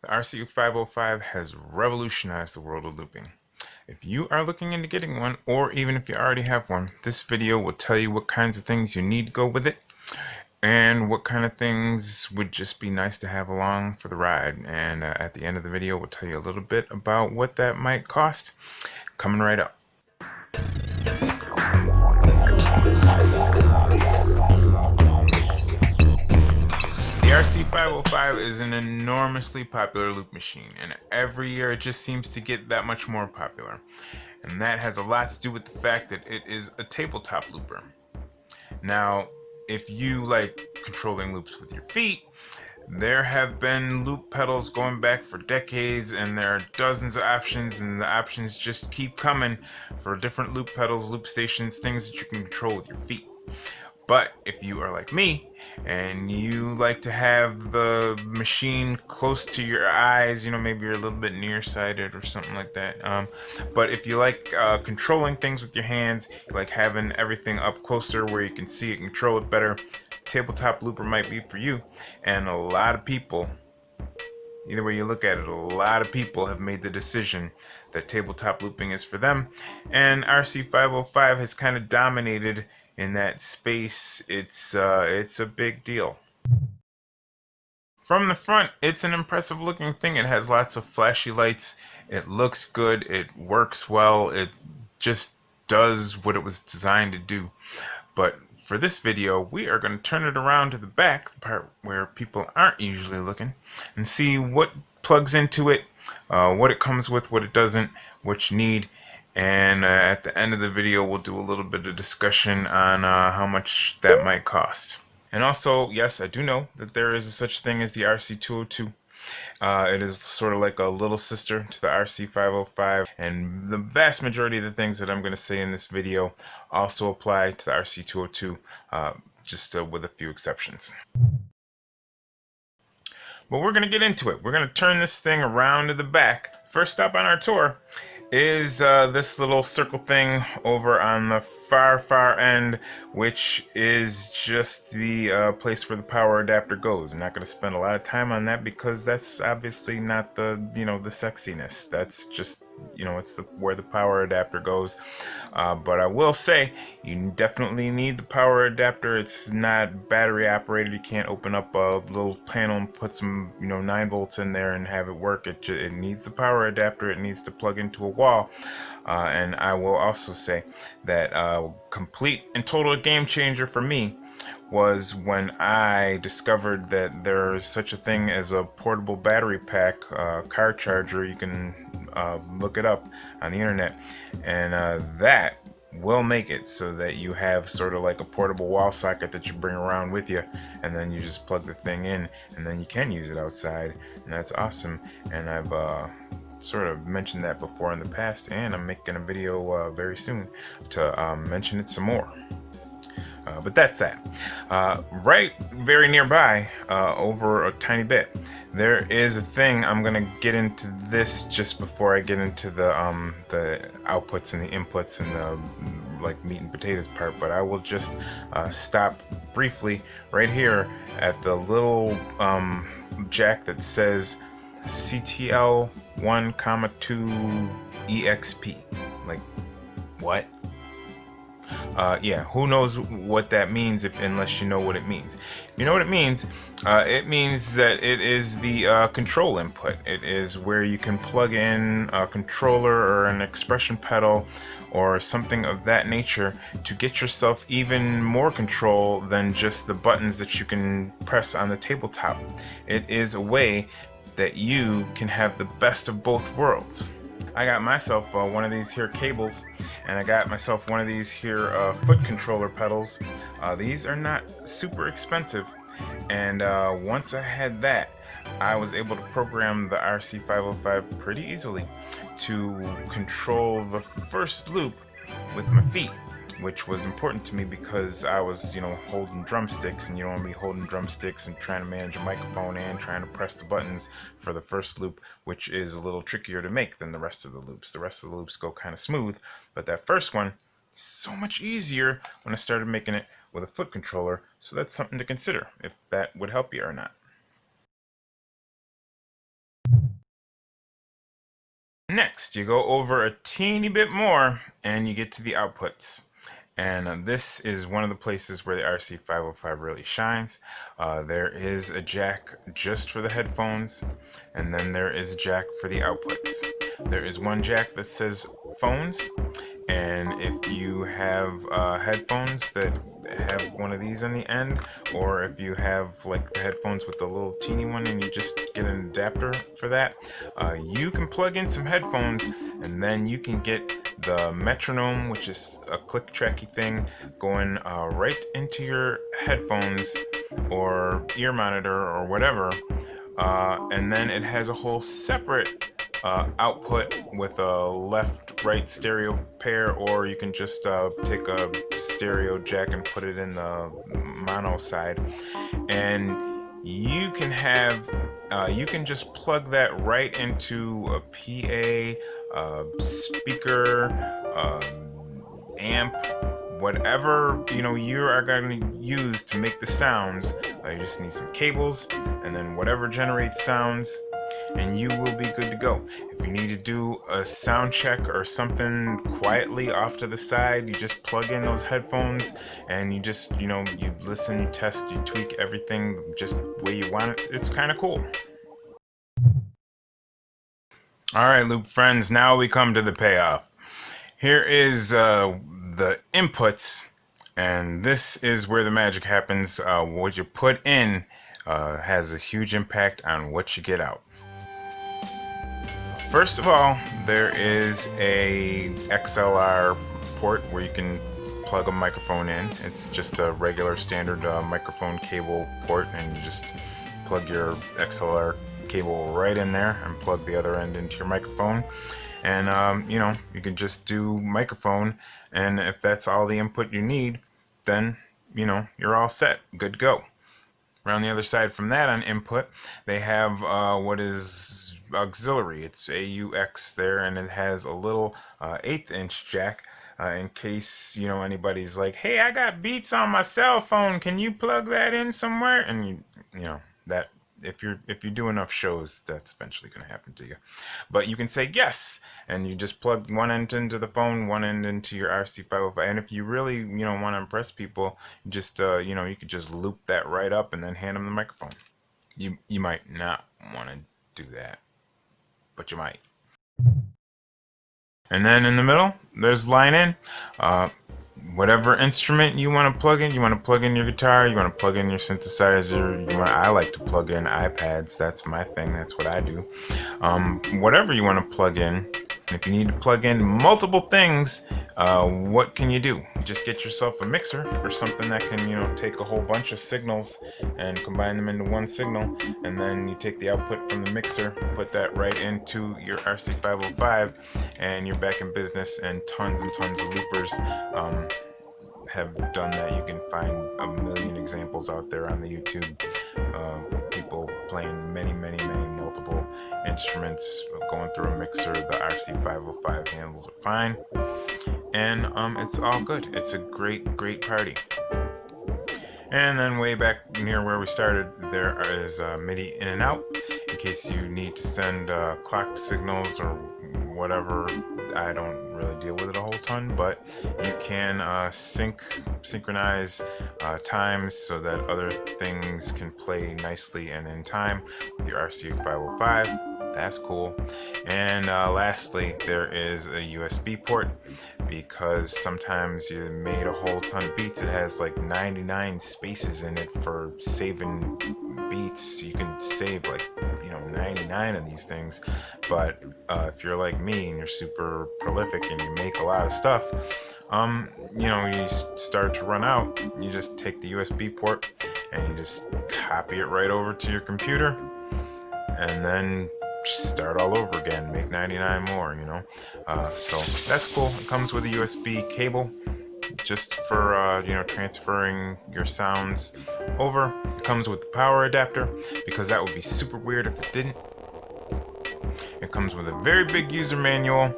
The RC-505 has revolutionized the world of looping. If you are looking into getting one, or even if you already have one, this video will tell you what kinds of things you need to go with it, and what kind of things would just be nice to have along for the ride. And at the end of the video, we'll tell you a little bit about what that might cost. Coming right up. The RC-505 is an enormously popular loop machine, and every year it just seems to get that much more popular. And that has a lot to do with the fact that it is a tabletop looper. Now, if you like controlling loops with your feet, there have been loop pedals going back for decades, and there are dozens of options, and the options just keep coming for different loop pedals, loop stations, things that you can control with your feet. But if you are like me and you like to have the machine close to your eyes, maybe you're a little bit nearsighted or something like that. But if you like controlling things with your hands, you like having everything up closer where you can see it, control it better, tabletop looper might be for you. And a lot of people, either way you look at it, a lot of people have made the decision that tabletop looping is for them, and RC-505 has kind of dominated in that space. It's a big deal. From the front, it's an impressive looking thing. It has lots of flashy lights. It looks good. It works well. It just does what it was designed to do. But for this video, we are going to turn it around to the back, the part where people aren't usually looking, and see what plugs into it, what it comes with, what it doesn't, what you need. And at the end of the video, we'll do a little bit of discussion on how much that might cost. And also, yes, I do know that there is such thing as the RC-202. It is sort of like a little sister to the RC-505, and the vast majority of the things that I'm going to say in this video also apply to the RC-202, just with a few exceptions. But we're going to get into it. We're going to turn this thing around to the back. First stop on our tour is this little circle thing over on the far end, which is just the place where the power adapter goes. I'm not going to spend a lot of time on that because that's obviously not the the sexiness. That's just it's where the power adapter goes. But I will say you definitely need the power adapter. It's not battery operated. You can't open up a little panel and put some 9 volts in there and have it work. It needs the power adapter. It needs to plug into a wall. And I will also say that complete and total game changer for me was when I discovered that there is such a thing as a portable battery pack, car charger. You can look it up on the internet, and that will make it so that you have sort of like a portable wall socket that you bring around with you, and then you just plug the thing in, and then you can use it outside, and that's awesome. And I've sort of mentioned that before in the past, and I'm making a video very soon to mention it some more. But that's that. Right very nearby, over a tiny bit, there is a thing. I'm gonna get into this just before I get into the outputs and the inputs and the like meat and potatoes part, but I will just stop briefly right here at the little jack that says CTL 1,2 EXP. Like, what? Yeah, who knows what that means unless you know what it means. If you know what it means that it is the control input. It is where you can plug in a controller or an expression pedal or something of that nature to get yourself even more control than just the buttons that you can press on the tabletop. It is a way that you can have the best of both worlds. I got myself one of these here cables, and I got myself one of these here foot controller pedals. These are not super expensive, and once I had that, I was able to program the RC-505 pretty easily to control the first loop with my feet, which was important to me because I was, holding drumsticks, and you don't want to be holding drumsticks and trying to manage a microphone and trying to press the buttons for the first loop, which is a little trickier to make than the rest of the loops. The rest of the loops go kind of smooth, but that first one, so much easier when I started making it with a foot controller, so that's something to consider if that would help you or not. Next, you go over a teeny bit more and you get to the outputs. And this is one of the places where the RC-505 really shines. There is a jack just for the headphones, and then there is a jack for the outputs. There is one jack that says phones, and if you have headphones that have one of these on the end, or if you have like the headphones with the little teeny one and you just get an adapter for that, you can plug in some headphones and then you can get the metronome, which is a click tracky thing, going right into your headphones or ear monitor or whatever, and then it has a whole separate output with a left-right stereo pair, or you can just take a stereo jack and put it in the mono side, and you can have you can just plug that right into a PA, speaker, amp, whatever you are going to use to make the sounds. You just need some cables, and then whatever generates sounds, and you will be good to go. If you need to do a sound check or something quietly off to the side, you just plug in those headphones and you just, you listen, you test, you tweak everything just the way you want it. It's kind of cool. All right, Loop friends, now we come to the payoff. Here is the inputs, and this is where the magic happens. What you put in has a huge impact on what you get out. First of all, there is a XLR port where you can plug a microphone in. It's just a regular standard microphone cable port, and you just plug your XLR cable right in there and plug the other end into your microphone. And you can just do microphone, and if that's all the input you need, then you're all set, good to go. Around the other side from that on input, they have what is auxiliary. It's AUX there, and it has a little 1/8 inch jack in case anybody's like, hey, I got beats on my cell phone, can you plug that in somewhere? And that if you do enough shows, that's eventually going to happen to you. But you can say yes, and you just plug one end into the phone, one end into your RC-505. And if you really want to impress people, you just you could just loop that right up and then hand them the microphone. You might not want to do that, but you might. And then in the middle, there's line in. Whatever instrument you want to plug in. You want to plug in your guitar, you want to plug in your synthesizer, I like to plug in iPads. That's my thing, that's what I do. Whatever you want to plug in. And if you need to plug in multiple things, what can you do? Just get yourself a mixer or something that can take a whole bunch of signals and combine them into one signal, and then you take the output from the mixer, put that right into your RC-505, and you're back in business. And tons of loopers have done that. You can find a million examples out there on the YouTube. People playing many multiple instruments, going through a mixer. The RC-505 handles it fine, and it's all good. It's a great party. And then way back near where we started, there is Midi In and Out, in case you need to send clock signals or whatever. I don't really deal with it a whole ton, but you can synchronize times so that other things can play nicely and in time with your RC-505. That's cool. And lastly, there is a USB port, because sometimes you made a whole ton of beats. It has like 99 spaces in it for saving beats. You can save like 99 of these things. But if you're like me and you're super prolific and you make a lot of stuff, you start to run out. You just take the USB port and you just copy it right over to your computer, and then start all over again, make 99 more, so that's cool. It comes with a USB cable just for transferring your sounds over. It comes with the power adapter, because that would be super weird if it didn't. It comes with a very big user manual.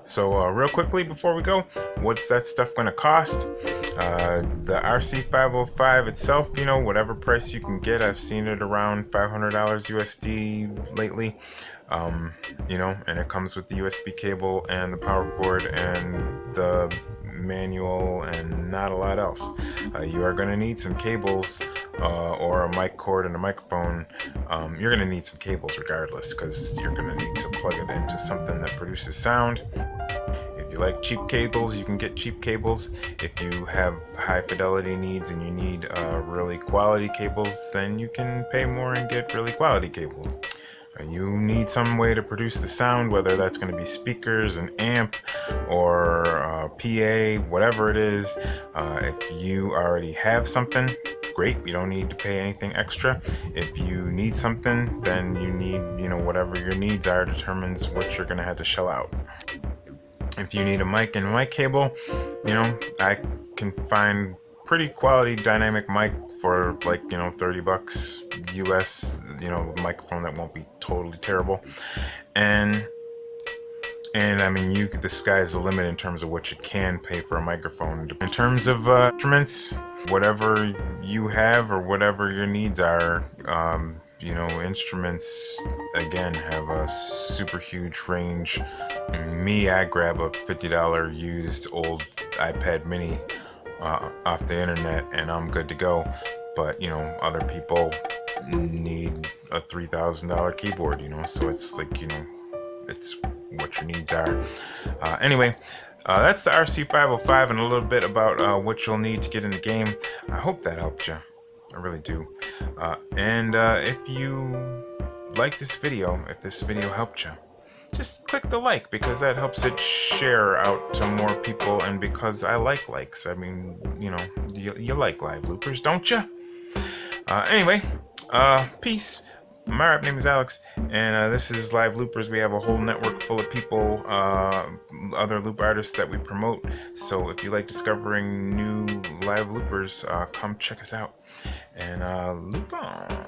So real quickly before we go, what's that stuff going to cost? The RC-505 itself, you know, whatever price you can get, I've seen it around $500 USD lately. You know, and it comes with the USB cable and the power cord and the manual and not a lot else. You are going to need some cables or a mic cord and a microphone. You're going to need some cables regardless, because you're going to need to plug it into something that produces sound. If you like cheap cables, you can get cheap cables. If you have high fidelity needs and you need really quality cables, then you can pay more and get really quality cable. You need some way to produce the sound, whether that's going to be speakers, an amp, or PA, whatever it is. If you already have something, great, you don't need to pay anything extra. If you need something, then you need, you know, whatever your needs are determines what you're going to have to shell out. If you need a mic and mic cable, you know, I can find pretty quality dynamic mic for like, you know, $30 US, you know, microphone that won't be totally terrible. And I mean, the sky's the limit in terms of what you can pay for a microphone. In terms of instruments, whatever you have or whatever your needs are, you know, instruments again have a super huge range. I grab a $50 used old iPad mini off the internet and I'm good to go. But, you know, other people need a $3,000 keyboard, you know, so it's like, you know, it's what your needs are. Anyway, that's the RC-505 and a little bit about what you'll need to get in the game. I hope that helped you. I really do. And if you like this video, if this video helped you, just click the like, because that helps it share out to more people, and because I like likes. I mean, you know, you like live loopers, don't you? Anyway, peace. My rap name is Alex, and this is Live Loopers. We have a whole network full of people, other loop artists that we promote. So if you like discovering new live loopers, come check us out and loop on.